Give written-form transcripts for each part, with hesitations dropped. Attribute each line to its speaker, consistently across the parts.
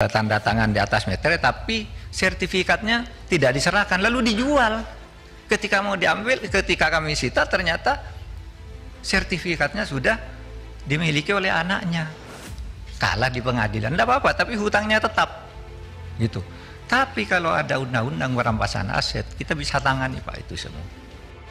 Speaker 1: tanda tangan di atas meterai, tapi sertifikatnya tidak diserahkan, lalu dijual. Ketika mau diambil, ketika kami sita, ternyata sertifikatnya sudah dimiliki oleh anaknya. Kalah di pengadilan, tidak apa-apa, tapi hutangnya tetap gitu. Tapi kalau ada undang-undang perampasan aset, kita bisa tangani Pak itu semua.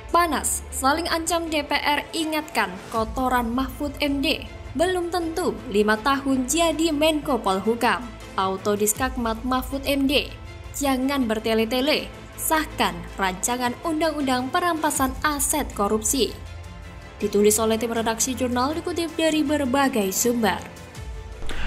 Speaker 2: Panas, saling ancam DPR ingatkan kotoran Mahfud MD. Belum tentu 5 tahun jadi Menko Polhukam. Autodiskakmat Mahfud MD. Jangan bertele-tele, sahkan rancangan undang-undang perampasan aset korupsi. Ditulis oleh tim redaksi jurnal, dikutip dari berbagai sumber.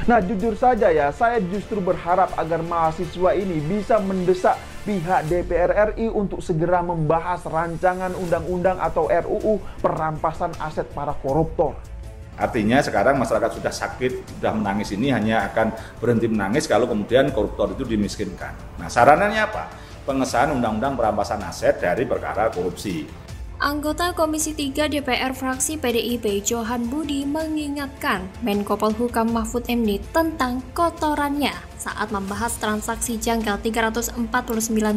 Speaker 3: Nah, jujur saja ya, saya justru berharap agar mahasiswa ini bisa mendesak pihak DPR RI untuk segera membahas rancangan undang-undang atau RUU perampasan aset para koruptor.
Speaker 4: Artinya sekarang masyarakat sudah sakit, sudah menangis, ini hanya akan berhenti menangis kalau kemudian koruptor itu dimiskinkan. Nah, sarannya apa? Pengesahan undang-undang perampasan aset dari perkara korupsi.
Speaker 2: Anggota Komisi 3 DPR fraksi PDIP Johan Budi mengingatkan Menko Polhukam Mahfud MD tentang kotorannya saat membahas transaksi janggal 349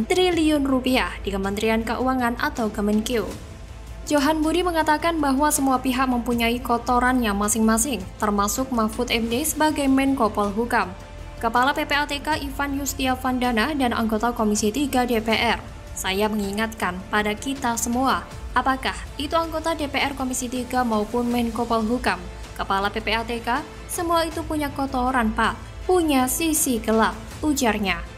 Speaker 2: triliun rupiah di Kementerian Keuangan atau Kemenkeu. Johan Budi mengatakan bahwa semua pihak mempunyai kotorannya masing-masing, termasuk Mahfud MD sebagai Menko Polhukam, Kepala PPATK Ivan Yustiavandana, dan anggota Komisi 3 DPR. Saya mengingatkan pada kita semua, apakah itu anggota DPR Komisi 3 maupun Menko Polhukam, Kepala PPATK, semua itu punya kotoran Pak, punya sisi gelap, ujarnya.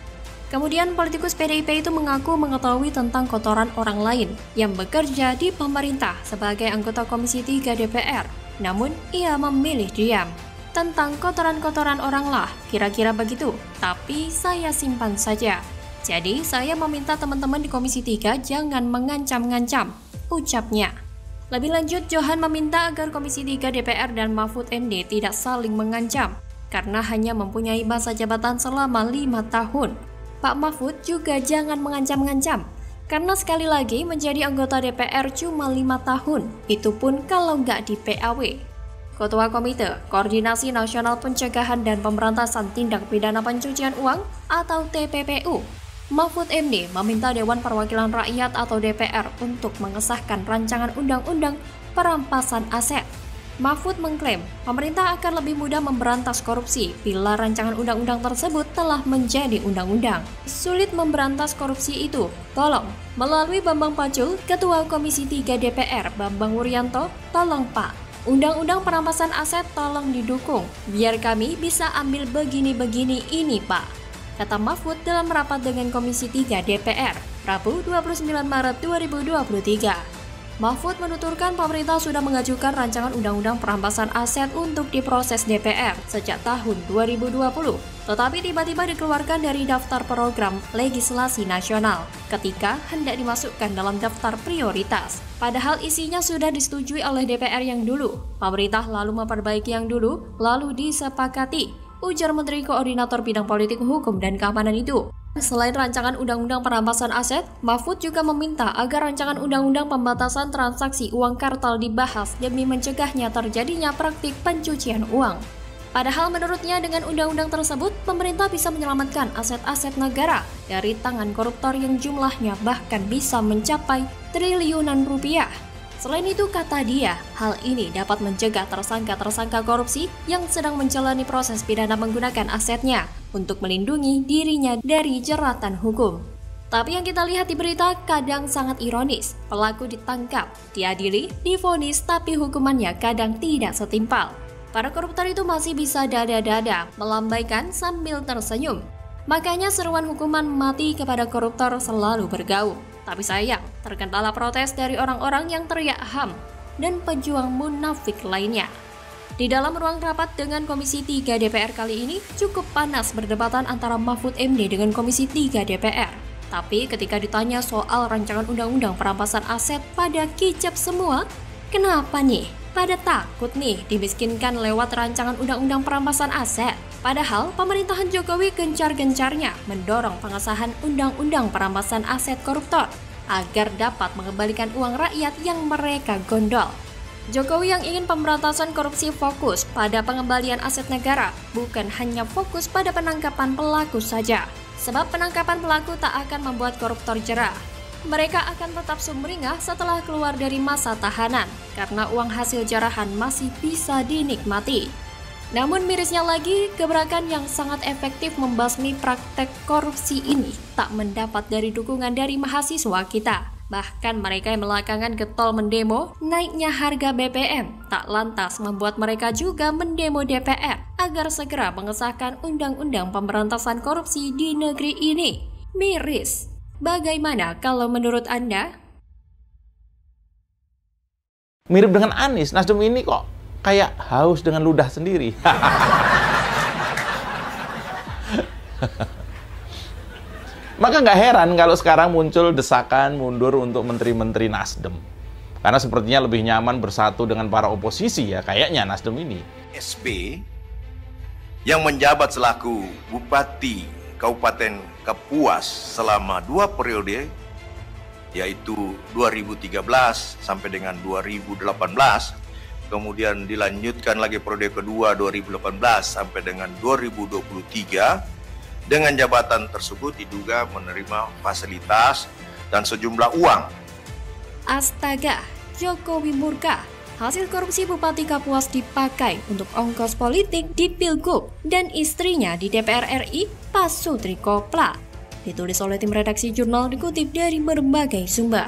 Speaker 2: Kemudian politikus PDIP itu mengaku mengetahui tentang kotoran orang lain yang bekerja di pemerintah sebagai anggota Komisi 3 DPR, namun ia memilih diam. Tentang kotoran-kotoran orang lah, kira-kira begitu, tapi saya simpan saja. Jadi saya meminta teman-teman di Komisi 3 jangan mengancam-ngancam, ucapnya. Lebih lanjut, Johan meminta agar Komisi 3 DPR dan Mahfud MD tidak saling mengancam, karena hanya mempunyai masa jabatan selama 5 tahun. Pak Mahfud juga jangan mengancam-ngancam, karena sekali lagi menjadi anggota DPR cuma 5 tahun, itu pun kalau nggak di PAW. Ketua Komite Koordinasi Nasional Pencegahan dan Pemberantasan Tindak Pidana Pencucian Uang atau TPPU, Mahfud MD meminta Dewan Perwakilan Rakyat atau DPR untuk mengesahkan rancangan undang-undang perampasan aset. Mahfud mengklaim pemerintah akan lebih mudah memberantas korupsi bila rancangan undang-undang tersebut telah menjadi undang-undang. Sulit memberantas korupsi itu, tolong melalui Bambang Pacul, Ketua Komisi 3 DPR Bambang Wuryanto, tolong Pak, undang-undang perampasan aset tolong didukung, biar kami bisa ambil begini-begini ini Pak, kata Mahfud dalam rapat dengan Komisi 3 DPR, Rabu 29 Maret 2023. Mahfud menuturkan pemerintah sudah mengajukan rancangan undang-undang perampasan aset untuk diproses DPR sejak tahun 2020, tetapi tiba-tiba dikeluarkan dari daftar program legislasi nasional ketika hendak dimasukkan dalam daftar prioritas. Padahal isinya sudah disetujui oleh DPR yang dulu, pemerintah lalu memperbaiki yang dulu, lalu disepakati, ujar Menteri Koordinator Bidang Politik, Hukum, dan Keamanan itu. Selain rancangan undang-undang perampasan aset, Mahfud juga meminta agar rancangan undang-undang pembatasan transaksi uang kartal dibahas demi mencegahnya terjadinya praktik pencucian uang. Padahal menurutnya dengan undang-undang tersebut, pemerintah bisa menyelamatkan aset-aset negara dari tangan koruptor yang jumlahnya bahkan bisa mencapai triliunan rupiah. Selain itu, kata dia, hal ini dapat mencegah tersangka-tersangka korupsi yang sedang menjalani proses pidana menggunakan asetnya untuk melindungi dirinya dari jeratan hukum. Tapi yang kita lihat di berita kadang sangat ironis. Pelaku ditangkap, diadili, divonis, tapi hukumannya kadang tidak setimpal. Para koruptor itu masih bisa dada-dada, melambaikan sambil tersenyum. Makanya seruan hukuman mati kepada koruptor selalu bergaung. Tapi sayang, terkendala protes dari orang-orang yang teriak HAM dan pejuang munafik lainnya. Di dalam ruang rapat dengan Komisi 3 DPR kali ini cukup panas berdebatan antara Mahfud MD dengan Komisi 3 DPR. Tapi ketika ditanya soal rancangan undang-undang perampasan aset pada kicap semua, kenapa nih? Pada takut nih dimiskinkan lewat rancangan undang-undang perampasan aset. Padahal pemerintahan Jokowi gencar-gencarnya mendorong pengesahan undang-undang perampasan aset koruptor agar dapat mengembalikan uang rakyat yang mereka gondol. Jokowi yang ingin pemberantasan korupsi fokus pada pengembalian aset negara, bukan hanya fokus pada penangkapan pelaku saja. Sebab penangkapan pelaku tak akan membuat koruptor jera. Mereka akan tetap sumringah setelah keluar dari masa tahanan, karena uang hasil jarahan masih bisa dinikmati. Namun mirisnya lagi, gebrakan yang sangat efektif membasmi praktek korupsi ini tak mendapat dari dukungan dari mahasiswa kita. Bahkan mereka yang belakangan getol mendemo naiknya harga BBM tak lantas membuat mereka juga mendemo DPR agar segera mengesahkan undang-undang pemberantasan korupsi di negeri ini. Miris. Bagaimana kalau menurut Anda?
Speaker 5: Mirip dengan Anies, Nasdem ini kok kayak haus dengan ludah sendiri. Maka nggak heran kalau sekarang muncul desakan mundur untuk menteri-menteri Nasdem. Karena sepertinya lebih nyaman bersatu dengan para oposisi ya, kayaknya Nasdem ini.
Speaker 6: SB yang menjabat selaku Bupati Kabupaten Kapuas selama 2 periode, yaitu 2013 sampai dengan 2018, kemudian dilanjutkan lagi periode kedua 2018 sampai dengan 2023, dengan jabatan tersebut diduga menerima fasilitas dan sejumlah uang.
Speaker 2: Astaga, Jokowi murka. Hasil korupsi Bupati Kapuas dipakai untuk ongkos politik di Pilgub dan istrinya di DPR RI, Pak Sutri Kopla. Ditulis oleh tim redaksi jurnal dikutip dari berbagai sumber.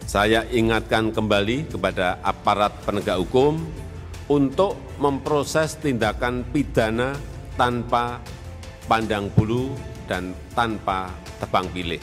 Speaker 7: Saya ingatkan kembali kepada aparat penegak hukum untuk memproses tindakan pidana tanpa pandang bulu dan tanpa tebang pilih.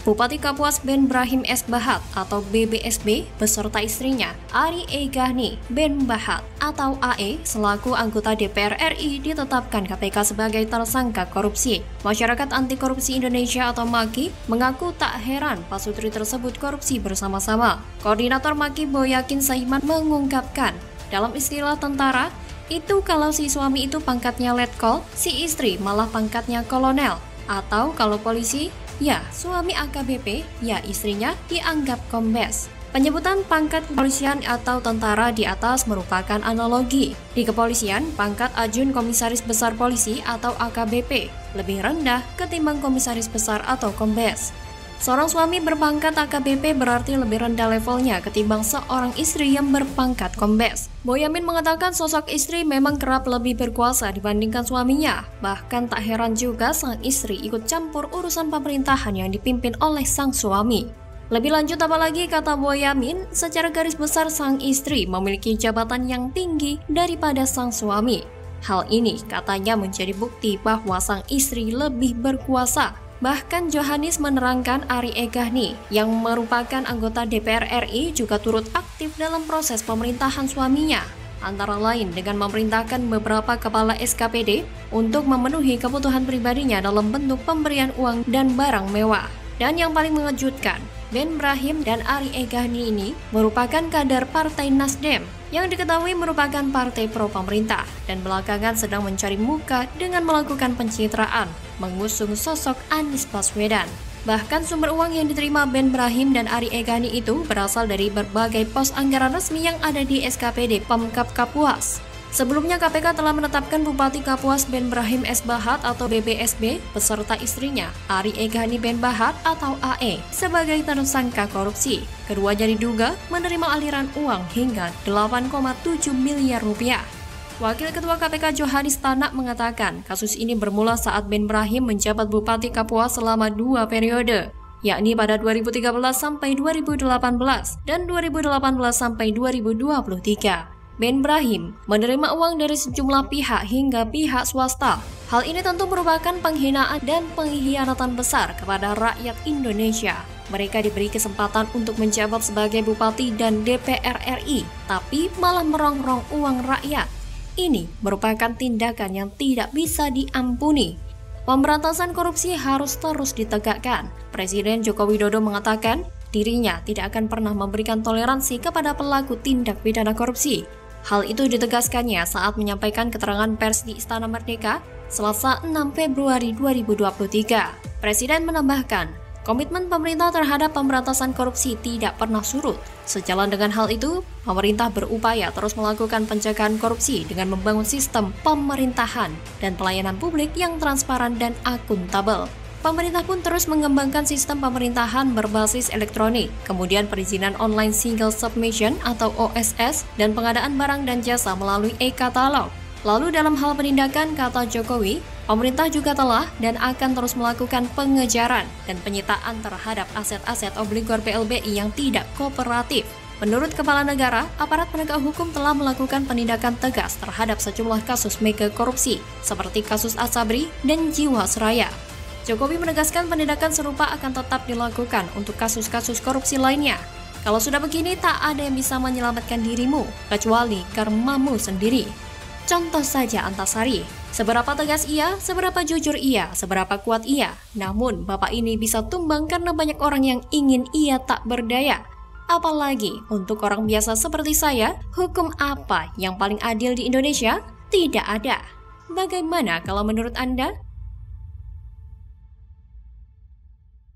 Speaker 2: Bupati Kapuas Ben Brahim S. Bahat atau BBSB beserta istrinya Ari E. Gahni Ben Bahat atau AE selaku anggota DPR RI ditetapkan KPK sebagai tersangka korupsi. Masyarakat Anti Korupsi Indonesia atau MAKI mengaku tak heran Pak Sutri tersebut korupsi bersama-sama. Koordinator MAKI Boyakin Saiman mengungkapkan, dalam istilah tentara, itu kalau si suami itu pangkatnya letkol, si istri malah pangkatnya kolonel. Atau kalau polisi, ya suami AKBP, ya istrinya dianggap kombes. Penyebutan pangkat kepolisian atau tentara di atas merupakan analogi. Di kepolisian, pangkat Ajun Komisaris Besar Polisi atau AKBP lebih rendah ketimbang Komisaris Besar atau kombes. Seorang suami berpangkat AKBP berarti lebih rendah levelnya ketimbang seorang istri yang berpangkat kombes. Boyamin mengatakan sosok istri memang kerap lebih berkuasa dibandingkan suaminya. Bahkan tak heran juga sang istri ikut campur urusan pemerintahan yang dipimpin oleh sang suami. Lebih lanjut apalagi kata Boyamin, secara garis besar sang istri memiliki jabatan yang tinggi daripada sang suami. Hal ini katanya menjadi bukti bahwa sang istri lebih berkuasa. Bahkan Johanis menerangkan Ari E. Gahni yang merupakan anggota DPR RI juga turut aktif dalam proses pemerintahan suaminya, antara lain dengan memerintahkan beberapa kepala SKPD untuk memenuhi kebutuhan pribadinya dalam bentuk pemberian uang dan barang mewah. Dan yang paling mengejutkan, Ben Brahim dan Ari E. Gahni ini merupakan kader Partai Nasdem yang diketahui merupakan partai pro pemerintah dan belakangan sedang mencari muka dengan melakukan pencitraan mengusung sosok Anies Baswedan. Bahkan sumber uang yang diterima Ben Brahim dan Ari E. Gahni itu berasal dari berbagai pos anggaran resmi yang ada di SKPD Pemkab Kapuas. Sebelumnya KPK telah menetapkan Bupati Kapuas Ben Brahim S. Bahat atau BBSB beserta istrinya Ari E. Gahni Ben Bahat atau AE sebagai tersangka korupsi. Keduanya diduga menerima aliran uang hingga 8,7 miliar rupiah. Wakil Ketua KPK Johanis Tanak mengatakan kasus ini bermula saat Ben Brahim menjabat Bupati Kapuas selama 2 periode, yakni pada 2013 sampai 2018 dan 2018 sampai 2023. Ben Brahim menerima uang dari sejumlah pihak hingga pihak swasta. Hal ini tentu merupakan penghinaan dan pengkhianatan besar kepada rakyat Indonesia. Mereka diberi kesempatan untuk menjabat sebagai bupati dan DPR RI, tapi malah merongrong uang rakyat. Ini merupakan tindakan yang tidak bisa diampuni. Pemberantasan korupsi harus terus ditegakkan. Presiden Joko Widodo mengatakan dirinya tidak akan pernah memberikan toleransi kepada pelaku tindak pidana korupsi. Hal itu ditegaskannya saat menyampaikan keterangan pers di Istana Merdeka Selasa 6 Februari 2023. Presiden menambahkan, Komitmen pemerintah terhadap pemberantasan korupsi tidak pernah surut. Sejalan dengan hal itu, pemerintah berupaya terus melakukan pencegahan korupsi dengan membangun sistem pemerintahan dan pelayanan publik yang transparan dan akuntabel. Pemerintah pun terus mengembangkan sistem pemerintahan berbasis elektronik, kemudian perizinan online single submission atau OSS, dan pengadaan barang dan jasa melalui e-katalog. Lalu dalam hal penindakan, kata Jokowi, pemerintah juga telah dan akan terus melakukan pengejaran dan penyitaan terhadap aset-aset obligor BLBI yang tidak kooperatif. Menurut Kepala Negara, aparat penegak hukum telah melakukan penindakan tegas terhadap sejumlah kasus mega korupsi, seperti kasus Asabri dan Jiwasraya. Jokowi menegaskan penindakan serupa akan tetap dilakukan untuk kasus-kasus korupsi lainnya. Kalau sudah begini, tak ada yang bisa menyelamatkan dirimu, kecuali karmamu sendiri. Contoh saja Antasari, seberapa tegas ia, seberapa jujur ia, seberapa kuat ia. Namun bapak ini bisa tumbang karena banyak orang yang ingin ia tak berdaya. Apalagi untuk orang biasa seperti saya, hukum apa yang paling adil di Indonesia? Tidak ada. Bagaimana kalau menurut Anda?